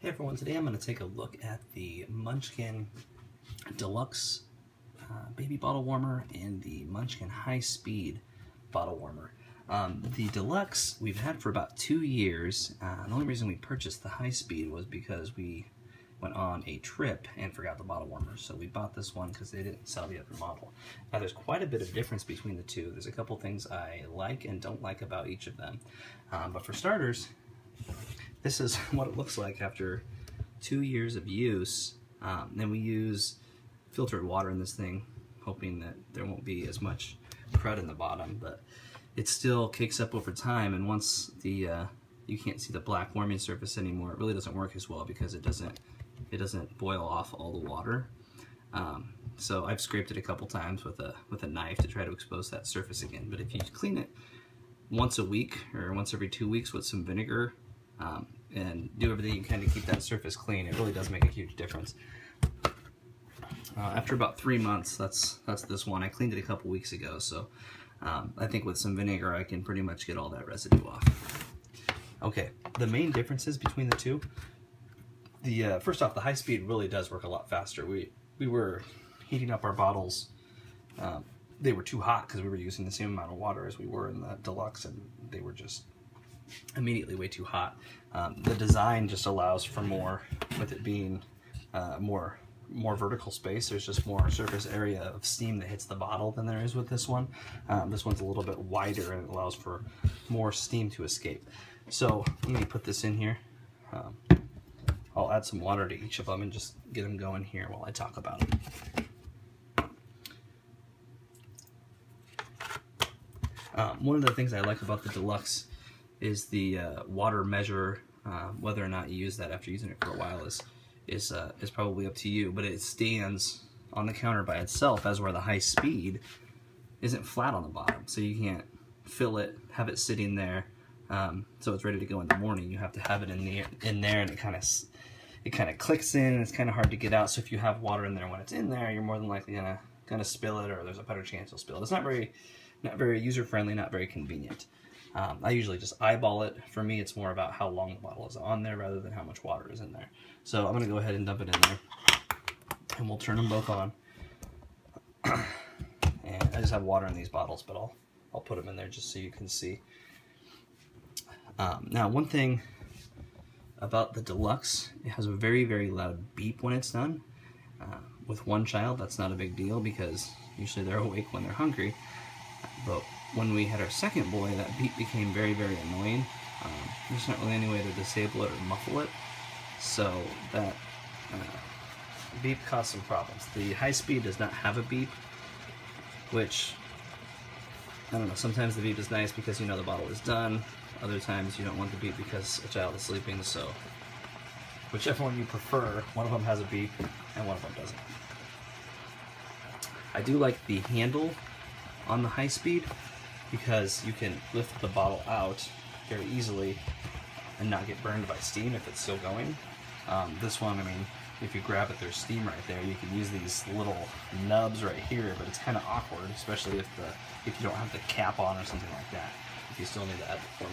Hey everyone, today I'm going to take a look at the Munchkin Deluxe baby bottle warmer and the Munchkin High Speed bottle warmer. The Deluxe we've had for about 2 years. The only reason we purchased the High Speed was because we went on a trip and forgot the bottle warmer. So we bought this one because they didn't sell the other model. Now there's quite a bit of difference between the two. There's a couple things I like and don't like about each of them. But for starters, this is what it looks like after 2 years of use. Then we use filtered water in this thing, hoping that there won't be as much crud in the bottom, but it still cakes up over time, and once the you can't see the black warming surface anymore, it really doesn't work as well because it doesn't boil off all the water. So I've scraped it a couple times with a knife to try to expose that surface again. But if you clean it once a week or once every 2 weeks with some vinegar, and do everything you can to keep that surface clean, it really does make a huge difference. After about 3 months, that's this one. I cleaned it a couple weeks ago, so I think with some vinegar I can pretty much get all that residue off. Okay, the main differences between the two. First off, the High Speed really does work a lot faster. We were heating up our bottles. They were too hot because we were using the same amount of water as we were in the Deluxe, and they were just immediately way too hot. The design just allows for more, with it being more vertical space. There's just more surface area of steam that hits the bottle than there is with this one. This one's a little bit wider and it allows for more steam to escape. So let me put this in here. I'll add some water to each of them and just get them going here while I talk about them. One of the things I like about the Deluxe is the water measure. Whether or not you use that after using it for a while is probably up to you, but it stands on the counter by itself, as where the High Speed isn't flat on the bottom, so you can't fill it, have it sitting there, so it's ready to go in the morning. You have to have it in there, and it kind of clicks in, and it's kind of hard to get out. So if you have water in there when it's in there, you're more than likely gonna spill it, or there's a better chance you'll spill it. It's not very user friendly, not very convenient. I usually just eyeball it. For me, it's more about how long the bottle is on there rather than how much water is in there. So I'm going to go ahead and dump it in there, and we'll turn them both on. And I just have water in these bottles, but I'll put them in there just so you can see. Now, one thing about the Deluxe, it has a very, very loud beep when it's done. With one child, that's not a big deal because usually they're awake when they're hungry. But when we had our second boy, that beep became very, very annoying. There's not really any way to disable it or muffle it, so that beep caused some problems. The High Speed does not have a beep, which, I don't know, sometimes the beep is nice because you know the bottle is done. Other times you don't want the beep because a child is sleeping, so whichever one you prefer, one of them has a beep and one of them doesn't. I do like the handle on the High Speed because you can lift the bottle out very easily and not get burned by steam if it's still going. This one, I mean, if you grab it, there's steam right there. You can use these little nubs right here, but it's kind of awkward, especially if you don't have the cap on or something like that, if you still need to add the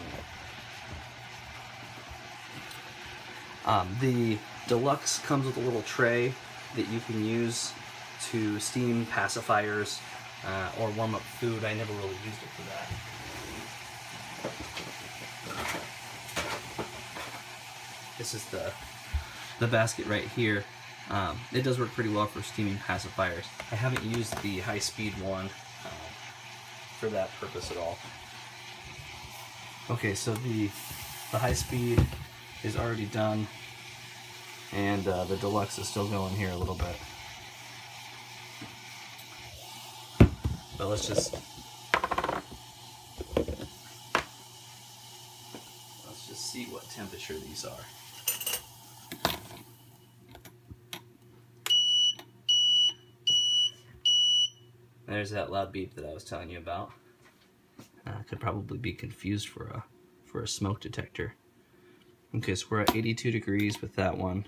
formula. The Deluxe comes with a little tray that you can use to steam pacifiers or warm up food. I never really used it for that. This is the basket right here. It does work pretty well for steaming pacifiers. I haven't used the High Speed one for that purpose at all. Okay, so the High Speed is already done, and the Deluxe is still going here a little bit. But let's just see what temperature these are. There's that loud beep that I was telling you about. Could probably be confused for a smoke detector. Okay, so we're at 82 degrees with that one.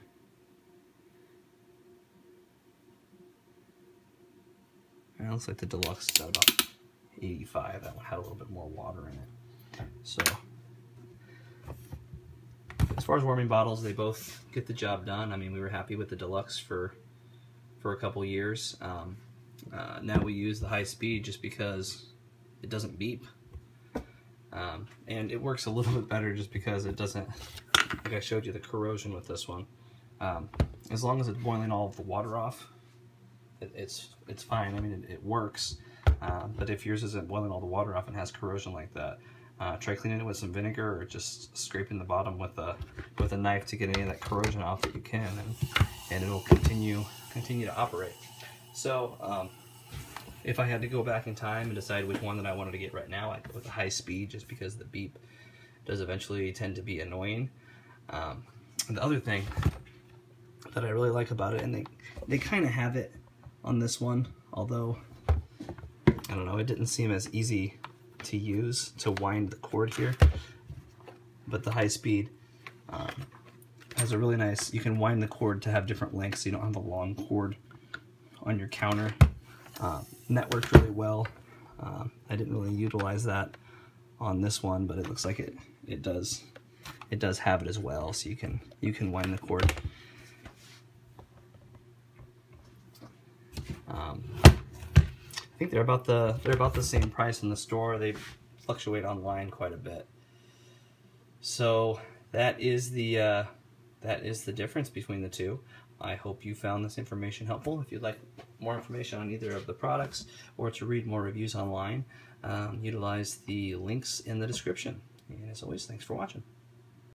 And it looks like the Deluxe is at about 85. That one had a little bit more water in it. So far as warming bottles, they both get the job done. I mean, we were happy with the Deluxe for a couple years. Now we use the High Speed just because it doesn't beep. And it works a little bit better just because it doesn't, like I showed you the corrosion with this one. As long as it's boiling all of the water off, it's fine. I mean, it works. But if yours isn't boiling all the water off and has corrosion like that, try cleaning it with some vinegar or just scraping the bottom with a knife to get any of that corrosion off that you can, and it'll continue to operate. So if I had to go back in time and decide which one that I wanted to get right now, I'd go with the High Speed just because the beep does eventually tend to be annoying. And the other thing that I really like about it, and they kind of have it on this one, although I don't know, it didn't seem as easy to use to wind the cord here, but the High Speed has a really nice, you can wind the cord to have different lengths so you don't have a long cord on your counter. And that worked really well. I didn't really utilize that on this one, but it looks like it does have it as well, so you can wind the cord. I think they're about the same price in the store. They fluctuate online quite a bit. So that is the difference between the two. I hope you found this information helpful. If you'd like more information on either of the products or to read more reviews online, utilize the links in the description. And as always, thanks for watching.